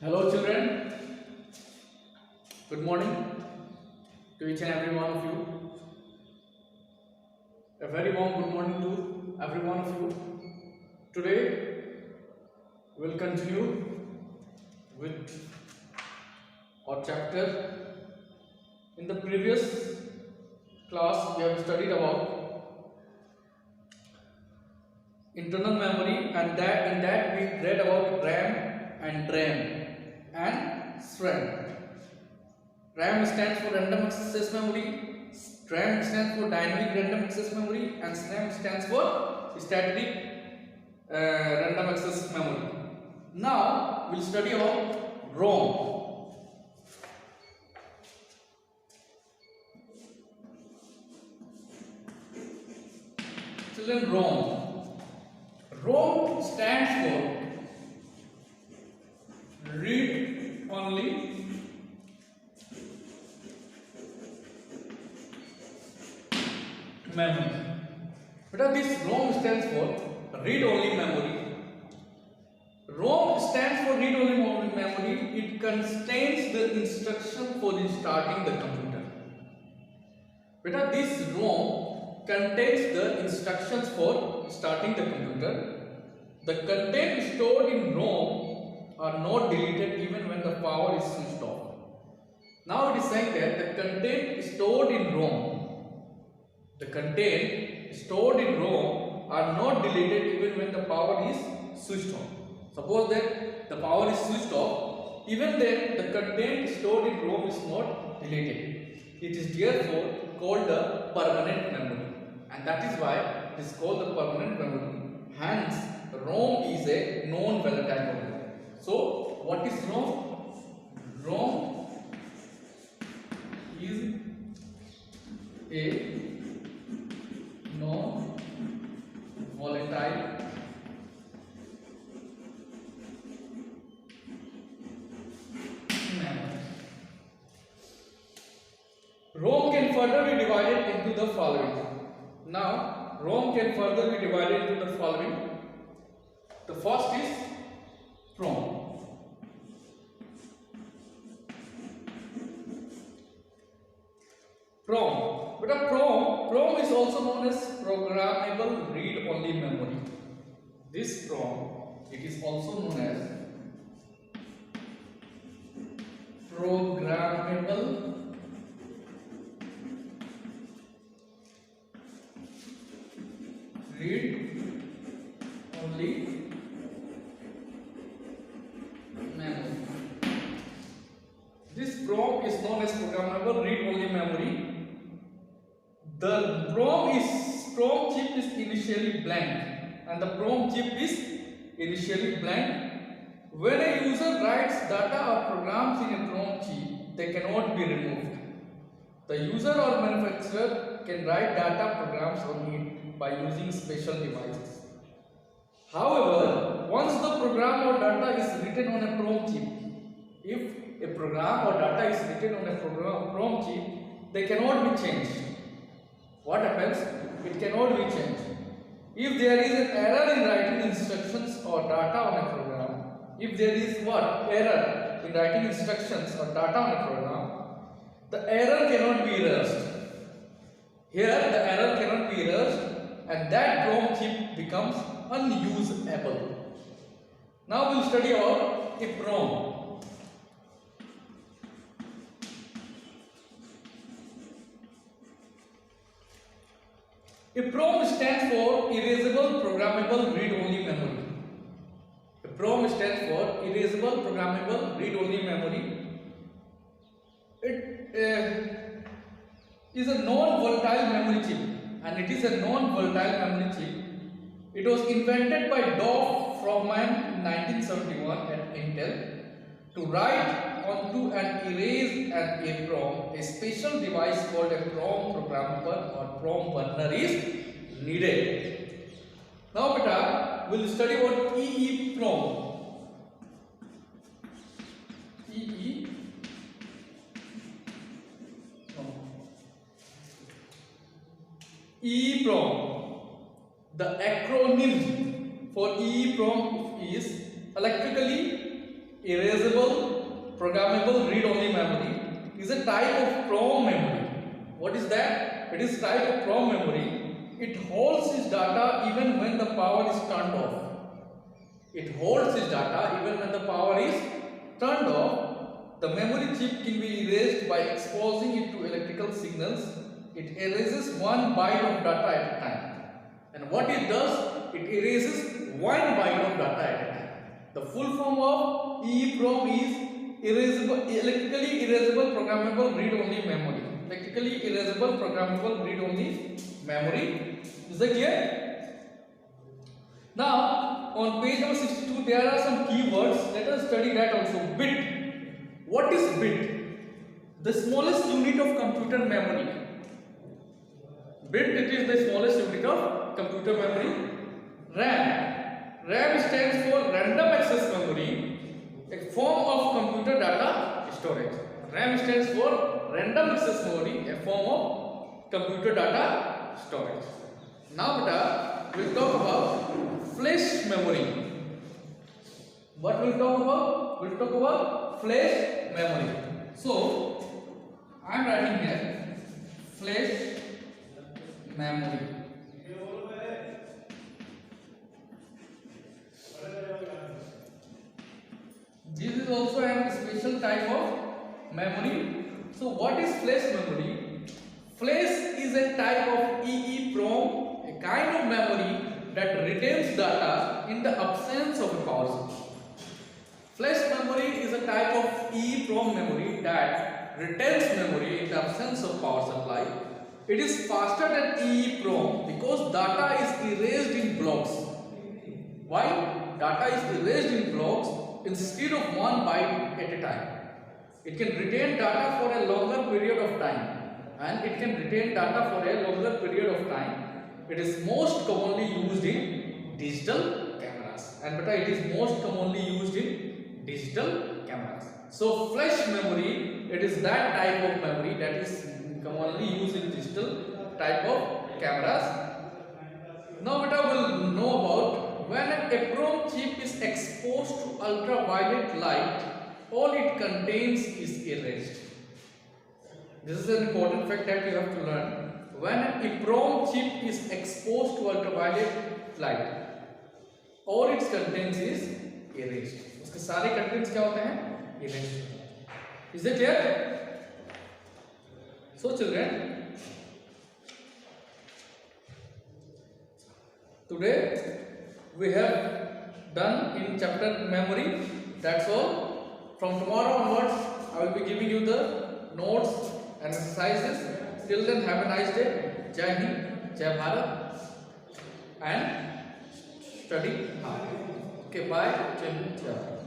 Hello children, good morning to each and every one of you. A very warm good morning to every one of you. Today we will continue with our chapter. In the previous class we have studied about internal memory, and in that we read about RAM and DRAM and SRAM. RAM stands for random access memory, DRAM stands for dynamic random access memory, and SRAM stands for static random access memory. Now we'll study about ROM. Children, ROM stands for read only memory. But this ROM stands for read only memory. ROM stands for read only memory. It contains the instruction for starting the computer. But this ROM contains the instructions for starting the computer. The content stored in ROM are not deleted even when the power is switched off. Now it is saying that the content stored in ROM are not deleted even when the power is switched off. Suppose that the power is switched off, even then the content stored in ROM is not deleted. It is therefore called the permanent memory, and that is why it is called the permanent memory. Hence, ROM is a non-volatile memory. So, what is ROM? ROM is a non-volatile memory. ROM can further be divided into the following. Now, ROM can further be divided into the following. The first is PROM. But a PROM is also known as programmable read-only memory. This PROM, it is also known as programmable read-only memory. This PROM is known as programmable read-only memory. The PROM chip is initially blank, and the PROM chip is initially blank. When a user writes data or programs in a PROM chip, they cannot be removed. The user or manufacturer can write data programs on it by using special devices. However, once the program or data is written on a PROM chip, if a program or data is written on a PROM chip, they cannot be changed. What happens? It cannot be changed. If there is an error in writing instructions or data on a program, if there is error in writing instructions or data on a program, the error cannot be erased. Here the error cannot be erased, and that PROM chip becomes unusable. Now we will study about a PROM. A PROM stands for erasable programmable read-only memory. A PROM stands for erasable programmable read-only memory. It is a non-volatile memory chip, and it is a non-volatile memory chip. It was invented by Dov Frohman in 1971 at Intel. To write onto and erase an EEPROM, a special device called a PROM programmer or PROM burner is needed. Now, beta, we will study about EEPROM. EEPROM. The acronym for EEPROM is electrically erasable programmable read-only memory is a type of PROM memory. What is that? It is type of PROM memory. It holds its data even when the power is turned off. It holds its data even when the power is turned off. The memory chip can be erased by exposing it to electrical signals. It erases 1 byte of data at a time. And what it does, it erases 1 byte of data at a time. The full form of EEPROM is electrically erasable programmable read-only memory. Electrically erasable programmable read-only memory. Is that clear? Now, on page number 62, there are some keywords. Let us study that also. Bit. What is bit? The smallest unit of computer memory. Bit, it is the smallest unit of computer memory. RAM. RAM stands for random access memory, a form of computer data storage. RAM stands for random access memory, a form of computer data storage. Now, we'll talk about flash memory. What we'll talk about? We'll talk about flash memory. So, I am writing here flash memory. This is also a special type of memory. So, what is flash memory? Flash is a type of EEPROM, a kind of memory that retains data in the absence of a power supply. Flash memory is a type of EEPROM memory that retains memory in the absence of power supply. It is faster than EEPROM because data is erased in blocks. Why? Data is erased in blocks instead of 1 byte at a time. It can retain data for a longer period of time. And it can retain data for a longer period of time. It is most commonly used in digital cameras. And it is most commonly used in digital cameras. So flash memory, it is that type of memory that is commonly used in digital type of cameras. Now we'll know about when an EEPROM chip is exposed to ultraviolet light, all it contains is erased. This is an important fact that you have to learn. When an EEPROM chip is exposed to ultraviolet light, all its contents is erased. उसके सारे contents क्या होते हैं? Erased. Is it clear? So children, today we have done in chapter memory. That's all. From tomorrow onwards, I will be giving you the notes and exercises. Till then, have a nice day. Jai Hind, Jai Bharat, and study hard. Okay, bye. Jai Hind, Jai Bharat.